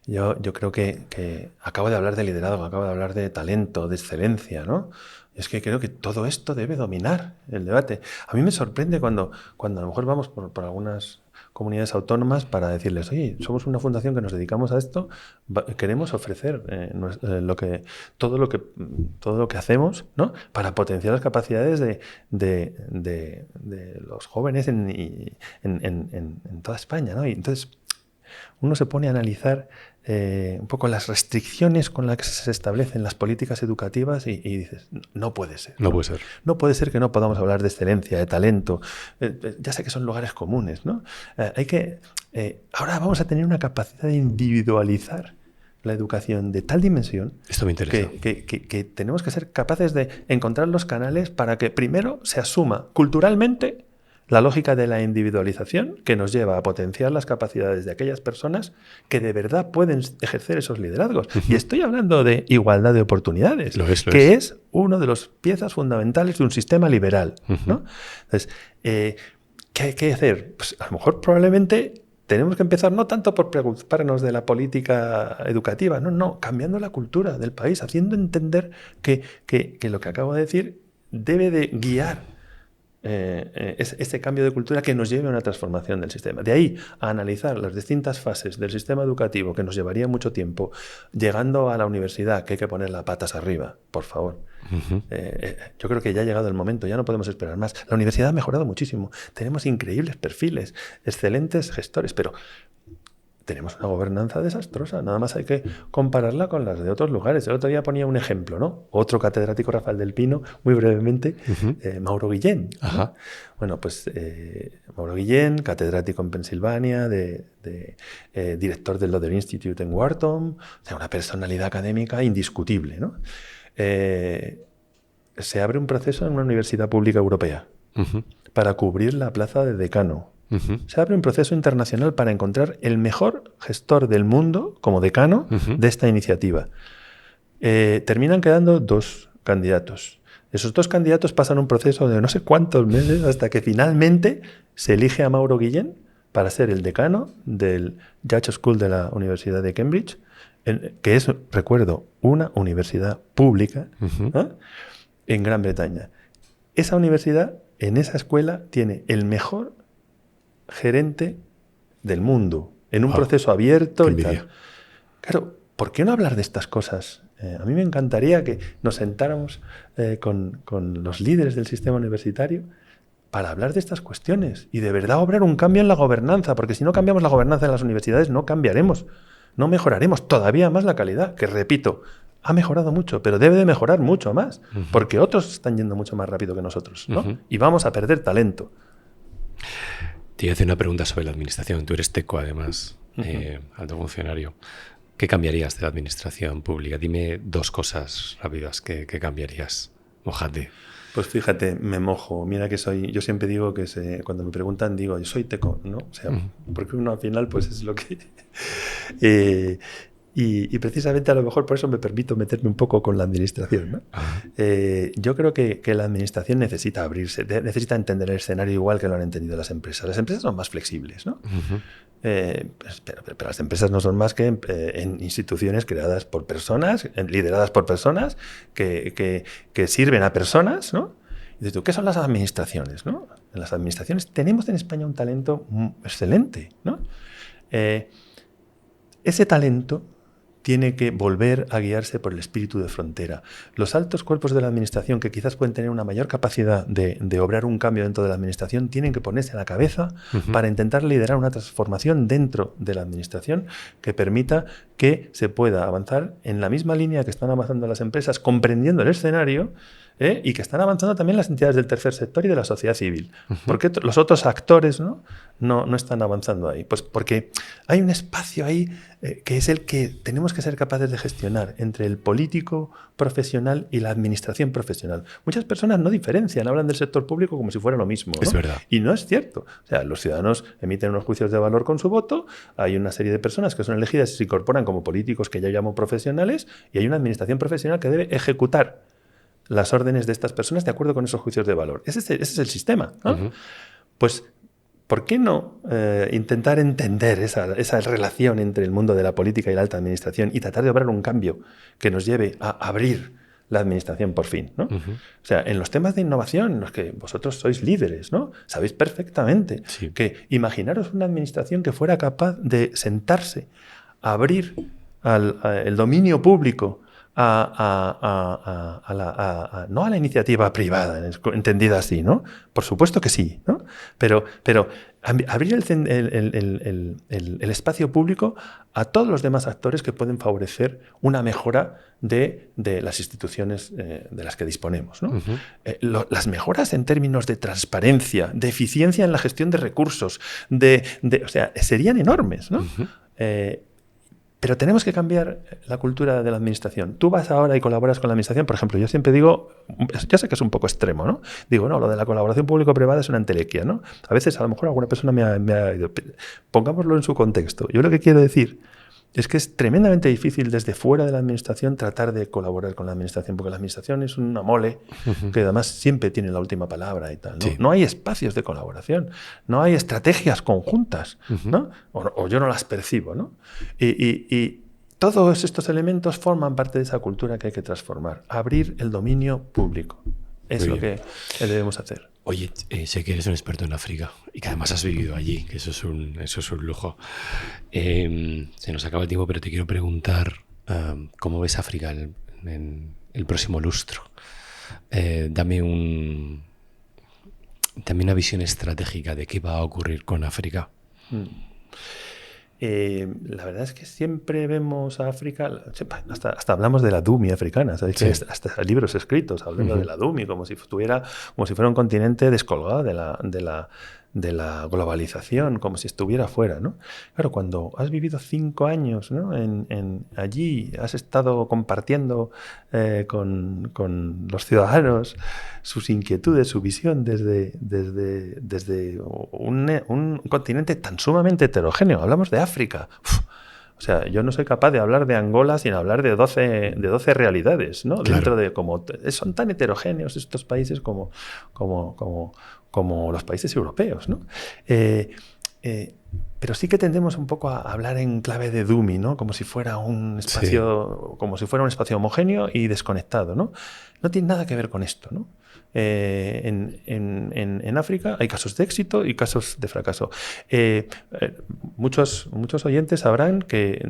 Yo creo que acabo de hablar de liderazgo, acabo de hablar de talento, de excelencia, ¿no? Es que creo que todo esto debe dominar el debate. A mí me sorprende cuando a lo mejor vamos por algunas comunidades autónomas para decirles, oye, somos una fundación que nos dedicamos a esto, queremos ofrecer todo lo que hacemos, ¿no? Para potenciar las capacidades de los jóvenes en toda España, ¿no? Y entonces uno se pone a analizar un poco las restricciones con las que se establecen las políticas educativas y dices, no puede ser. No puede ser. No puede ser que no podamos hablar de excelencia, de talento. Ya sé que son lugares comunes, ¿no? Ahora vamos a tener una capacidad de individualizar la educación de tal dimensión. Esto me interesa. Que tenemos que ser capaces de encontrar los canales para que primero se asuma culturalmente la lógica de la individualización que nos lleva a potenciar las capacidades de aquellas personas que de verdad pueden ejercer esos liderazgos. Y estoy hablando de igualdad de oportunidades, que es una de las piezas fundamentales de un sistema liberal, ¿no? Entonces, ¿qué hay que hacer? Pues a lo mejor probablemente tenemos que empezar no tanto por preocuparnos de la política educativa, no, cambiando la cultura del país, haciendo entender que lo que acabo de decir debe de guiar ese cambio de cultura que nos lleve a una transformación del sistema. De ahí a analizar las distintas fases del sistema educativo, que nos llevaría mucho tiempo, llegando a la universidad, que hay que poner las patas arriba, por favor. Yo creo que ya ha llegado el momento, ya no podemos esperar más. La universidad ha mejorado muchísimo, tenemos increíbles perfiles, excelentes gestores, pero tenemos una gobernanza desastrosa. Nada más hay que compararla con las de otros lugares. El otro día ponía un ejemplo, ¿no? Otro catedrático, Rafael del Pino, muy brevemente, Mauro Guillén, ¿no? Ajá. Bueno, pues Mauro Guillén, catedrático en Pensilvania, director del Lauder Institute en Wharton, o sea, una personalidad académica indiscutible, ¿no? Se abre un proceso en una universidad pública europea para cubrir la plaza de decano. Se abre un proceso internacional para encontrar el mejor gestor del mundo como decano de esta iniciativa. Terminan quedando 2 candidatos. Esos 2 candidatos pasan un proceso de no sé cuántos meses hasta que finalmente se elige a Mauro Guillén para ser el decano del Judge School de la Universidad de Cambridge, que es, recuerdo, una universidad pública en Gran Bretaña. Esa universidad, en esa escuela, tiene el mejor gerente del mundo, en un proceso abierto y tal. Claro, ¿por qué no hablar de estas cosas? A mí me encantaría que nos sentáramos con los líderes del sistema universitario para hablar de estas cuestiones y de verdad obrar un cambio en la gobernanza, porque si no cambiamos la gobernanza en las universidades no cambiaremos, no mejoraremos todavía más la calidad, que repito, ha mejorado mucho, pero debe de mejorar mucho más, porque otros están yendo mucho más rápido que nosotros, ¿no? Y vamos a perder talento. Te iba a hacer una pregunta sobre la administración. Tú eres teco, además, alto funcionario. ¿Qué cambiarías de la administración pública? Dime 2 cosas rápidas que cambiarías. Mójate. Pues fíjate, me mojo. Mira que yo siempre digo que cuando me preguntan, digo, yo soy teco, ¿no? O sea, porque uno al final pues es lo que... Y precisamente a lo mejor por eso me permito meterme un poco con la administración, ¿no? Yo creo que la administración necesita abrirse, necesita entender el escenario igual que lo han entendido las empresas. Las empresas son más flexibles, ¿no? Pero las empresas no son más que en instituciones creadas por personas, lideradas por personas, que sirven a personas, ¿no? Y dices tú, ¿qué son las administraciones, no? En las administraciones tenemos en España un talento excelente, ¿no? Ese talento tiene que volver a guiarse por el espíritu de frontera. Los altos cuerpos de la administración, que quizás pueden tener una mayor capacidad de obrar un cambio dentro de la administración, tienen que ponerse a la cabeza para intentar liderar una transformación dentro de la administración que permita que se pueda avanzar en la misma línea que están avanzando las empresas, comprendiendo el escenario, y que están avanzando también las entidades del tercer sector y de la sociedad civil. ¿Por qué los otros actores no están avanzando ahí? Pues porque hay un espacio ahí que es el que tenemos que ser capaces de gestionar entre el político profesional y la administración profesional. Muchas personas no diferencian, hablan del sector público como si fuera lo mismo, ¿no? Es verdad. Y no es cierto. O sea, los ciudadanos emiten unos juicios de valor con su voto, hay una serie de personas que son elegidas y se incorporan como políticos que ya llamo profesionales, y hay una administración profesional que debe ejecutar las órdenes de estas personas de acuerdo con esos juicios de valor. Ese es el sistema, ¿no? Pues ¿por qué no intentar entender esa relación entre el mundo de la política y la alta administración y tratar de obrar un cambio que nos lleve a abrir la administración por fin, ¿no? O sea, en los temas de innovación en los que vosotros sois líderes, ¿no? Sabéis perfectamente que imaginaros una administración que fuera capaz de sentarse a abrir el dominio público no a la iniciativa privada, entendida así, ¿no? Por supuesto que sí, ¿no? Pero abrir el espacio público a todos los demás actores que pueden favorecer una mejora de las instituciones de las que disponemos, ¿no? Las mejoras en términos de transparencia, de eficiencia en la gestión de recursos, o sea, serían enormes, ¿no? Pero tenemos que cambiar la cultura de la administración. Tú vas ahora y colaboras con la administración, por ejemplo, yo siempre digo, ya sé que es un poco extremo, ¿no? Digo, no, lo de la colaboración público-privada es una entelequia, ¿no? A veces, a lo mejor, alguna persona me ha ido. Pongámoslo en su contexto. Yo lo que quiero decir es que es tremendamente difícil desde fuera de la administración tratar de colaborar con la administración, porque la administración es una mole que además siempre tiene la última palabra y tal, ¿no? Sí. No hay espacios de colaboración, no hay estrategias conjuntas, ¿no? O yo no las percibo, ¿no? Y todos estos elementos forman parte de esa cultura que hay que transformar, abrir el dominio público. Es lo que debemos hacer. Oye, sé que eres un experto en África y que además has vivido allí, que eso es un lujo. Se nos acaba el tiempo, pero te quiero preguntar cómo ves África en el próximo lustro. Dame una visión estratégica de qué va a ocurrir con África. La verdad es que siempre vemos a África, hasta hablamos de la Dumi africana, ¿sabes? Sí. Hasta libros escritos hablando de la Dumi, como si fuera un continente descolgado de la globalización, como si estuviera fuera, ¿no? Claro, cuando has vivido 5 años, ¿no? allí, has estado compartiendo con los ciudadanos sus inquietudes, su visión desde un continente tan sumamente heterogéneo. Hablamos de África. O sea, yo no soy capaz de hablar de Angola sin hablar de 12 realidades, ¿no? Claro. Dentro de son tan heterogéneos estos países como los países europeos, ¿no? Pero sí que tendemos un poco a hablar en clave de Dumi, ¿no? Como si fuera un espacio, homogéneo y desconectado, ¿no? No tiene nada que ver con esto, ¿no? En África hay casos de éxito y casos de fracaso. Muchos oyentes sabrán que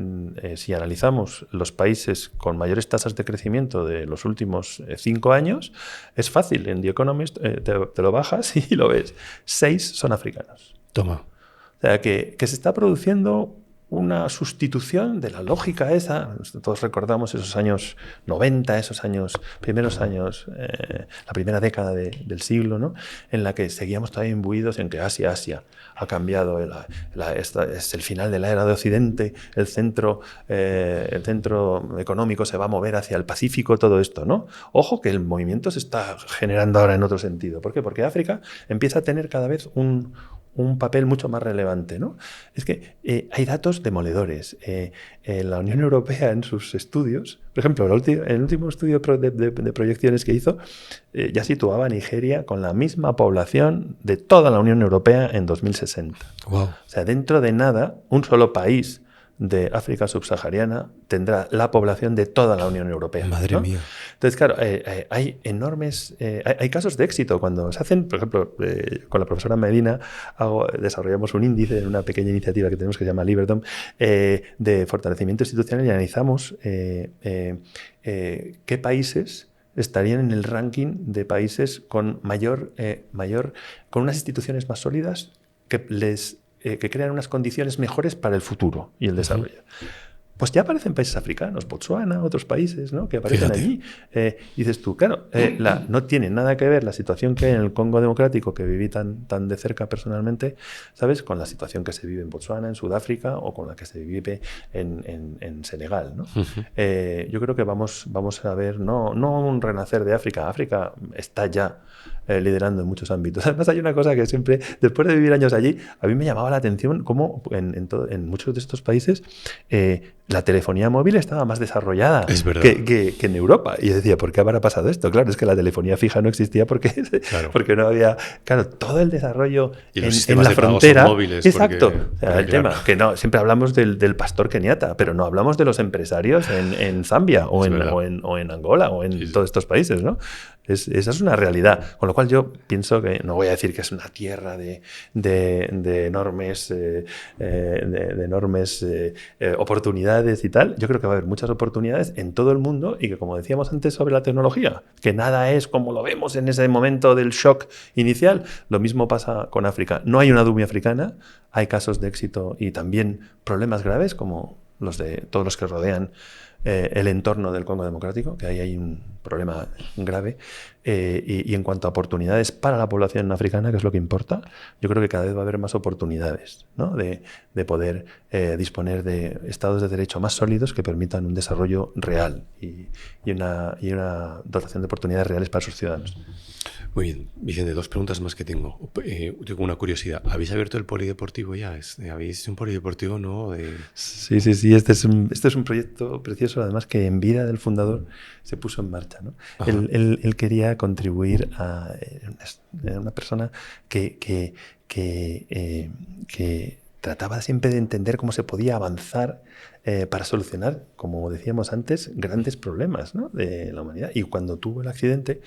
si analizamos los países con mayores tasas de crecimiento de los últimos 5 años, es fácil. En The Economist te lo bajas y lo ves. 6 son africanos. Toma. O sea, que se está produciendo una sustitución de la lógica esa. Todos recordamos esos años 90, primeros años, la primera década del siglo, ¿no? En la que seguíamos todavía imbuidos en que Asia ha cambiado, es el final de la era de Occidente, el centro económico se va a mover hacia el Pacífico, todo esto, ¿no? Ojo que el movimiento se está generando ahora en otro sentido. ¿Por qué? Porque África empieza a tener cada vez un papel mucho más relevante, ¿no? Es que hay datos demoledores. La Unión Europea en sus estudios, por ejemplo, el último estudio de proyecciones que hizo ya situaba a Nigeria con la misma población de toda la Unión Europea en 2060. Wow. O sea, dentro de nada, un solo país de África subsahariana tendrá la población de toda la Unión Europea. Madre mía. Entonces, claro, hay enormes... hay casos de éxito cuando se hacen, por ejemplo, con la profesora Medina desarrollamos un índice en una pequeña iniciativa que tenemos que se llama Liberdom, de fortalecimiento institucional, y analizamos qué países estarían en el ranking de países con con unas instituciones más sólidas que crean unas condiciones mejores para el futuro y el desarrollo. Pues ya aparecen países africanos, Botsuana, otros países, ¿no? Que aparecen allí. Dices tú, claro, no tiene nada que ver la situación que hay en el Congo Democrático, que viví tan de cerca personalmente, ¿sabes? Con la situación que se vive en Botsuana, en Sudáfrica, o con la que se vive en Senegal, ¿no? Yo creo que vamos a ver, no un renacer de África. África está ya liderando en muchos ámbitos. Además, hay una cosa que siempre, después de vivir años allí, a mí me llamaba la atención cómo en muchos de estos países la telefonía móvil estaba más desarrollada que en Europa. Y yo decía, ¿por qué habrá pasado esto? Claro, es que la telefonía fija no existía porque no había... Claro, todo el desarrollo en la frontera... Móviles, exacto. El tema, que no, siempre hablamos del pastor keniata, pero no hablamos de los empresarios en Zambia o en Angola o en todos estos países, ¿no? Esa es una realidad. Con lo cual yo pienso que, no voy a decir que es una tierra de enormes, oportunidades y tal. Yo creo que va a haber muchas oportunidades en todo el mundo y que, como decíamos antes sobre la tecnología, que nada es como lo vemos en ese momento del shock inicial. Lo mismo pasa con África. No hay una dumia africana, hay casos de éxito y también problemas graves como los de todos los que rodean el entorno del Congo Democrático, que ahí hay un problema grave. Y en cuanto a oportunidades para la población africana, que es lo que importa, yo creo que cada vez va a haber más oportunidades, ¿no? de poder disponer de estados de derecho más sólidos que permitan un desarrollo real y una dotación de oportunidades reales para sus ciudadanos. Muy bien, Vicente, 2 preguntas más que tengo. Tengo una curiosidad. ¿Habéis abierto el polideportivo ya? ¿Habéis un polideportivo nuevo? Sí. Este es un proyecto precioso, además, que en vida del fundador se puso en marcha, ¿no? Él quería contribuir a una persona que trataba siempre de entender cómo se podía avanzar para solucionar, como decíamos antes, grandes problemas, ¿no? De la humanidad. Y cuando tuvo el accidente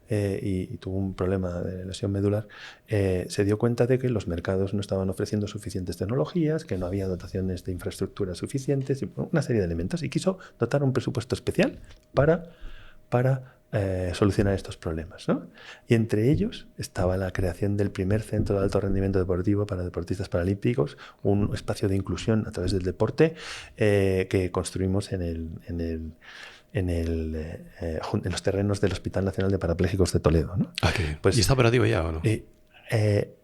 y tuvo un problema de lesión medular, se dio cuenta de que los mercados no estaban ofreciendo suficientes tecnologías, que no había dotaciones de infraestructura suficientes, y una serie de elementos. Y quiso dotar un presupuesto especial para solucionar estos problemas, ¿no? Y entre ellos estaba la creación del primer centro de alto rendimiento deportivo para deportistas paralímpicos, un espacio de inclusión a través del deporte que construimos en los terrenos del Hospital Nacional de Parapléjicos de Toledo, ¿no? ¿Y está operativo ya o no?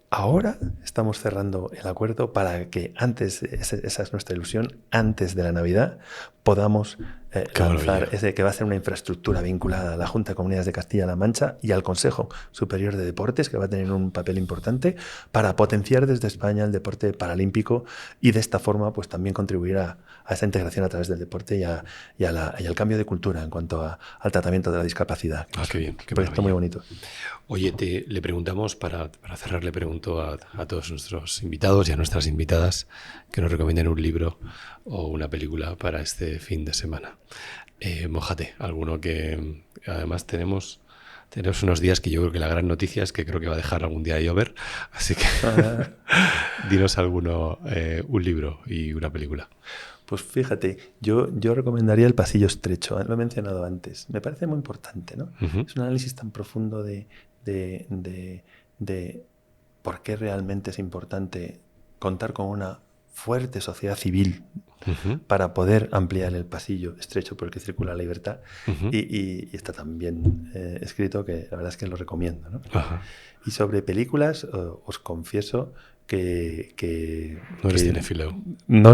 Ahora estamos cerrando el acuerdo para que antes, esa es nuestra ilusión, antes de la Navidad podamos lanzar ese que va a ser una infraestructura vinculada a la Junta de Comunidades de Castilla-La Mancha y al Consejo Superior de Deportes, que va a tener un papel importante para potenciar desde España el deporte paralímpico y de esta forma pues también contribuir a esa integración a través del deporte y al cambio de cultura en cuanto al tratamiento de la discapacidad. Qué bien. Qué proyecto muy bonito. Oye, le preguntamos, para cerrar, le pregunto a todos nuestros invitados y a nuestras invitadas que nos recomienden un libro o una película para este fin de semana. Mójate, alguno que además tenemos unos días que yo creo que la gran noticia es que creo que va a dejar algún día de llover, así que dinos alguno, un libro y una película. Pues fíjate, yo recomendaría El pasillo estrecho, lo he mencionado antes, me parece muy importante, ¿no? Es un análisis tan profundo de por qué realmente es importante contar con una fuerte sociedad civil para poder ampliar el pasillo estrecho por el que circula la libertad. Y está tan bien escrito que la verdad es que lo recomiendo, ¿no? Y sobre películas, os confieso que no eres cinéfilo. No,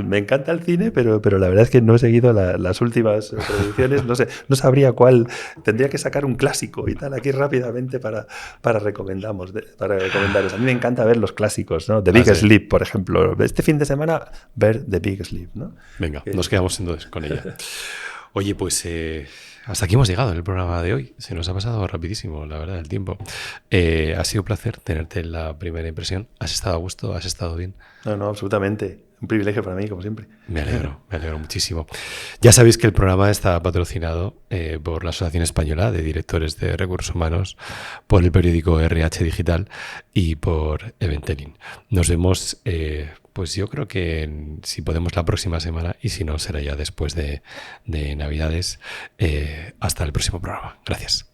me encanta el cine, pero la verdad es que no he seguido las últimas producciones. No sabría cuál. Tendría que sacar un clásico y tal aquí rápidamente para recomendaros. A mí me encanta ver los clásicos, ¿no? The Big Sleep, por ejemplo. Este fin de semana ver The Big Sleep, ¿no? Venga, nos quedamos entonces con ella. Oye, pues hasta aquí hemos llegado en el programa de hoy. Se nos ha pasado rapidísimo, la verdad, el tiempo. Ha sido un placer tenerte en la primera impresión. ¿Has estado a gusto? ¿Has estado bien? No, absolutamente. Un privilegio para mí, como siempre. Me alegro muchísimo. Ya sabéis que el programa está patrocinado por la Asociación Española de Directores de Recursos Humanos, por el periódico RH Digital y por Eventelin. Nos vemos, pues yo creo que si podemos la próxima semana, y si no será ya después de Navidades. Hasta el próximo programa. Gracias.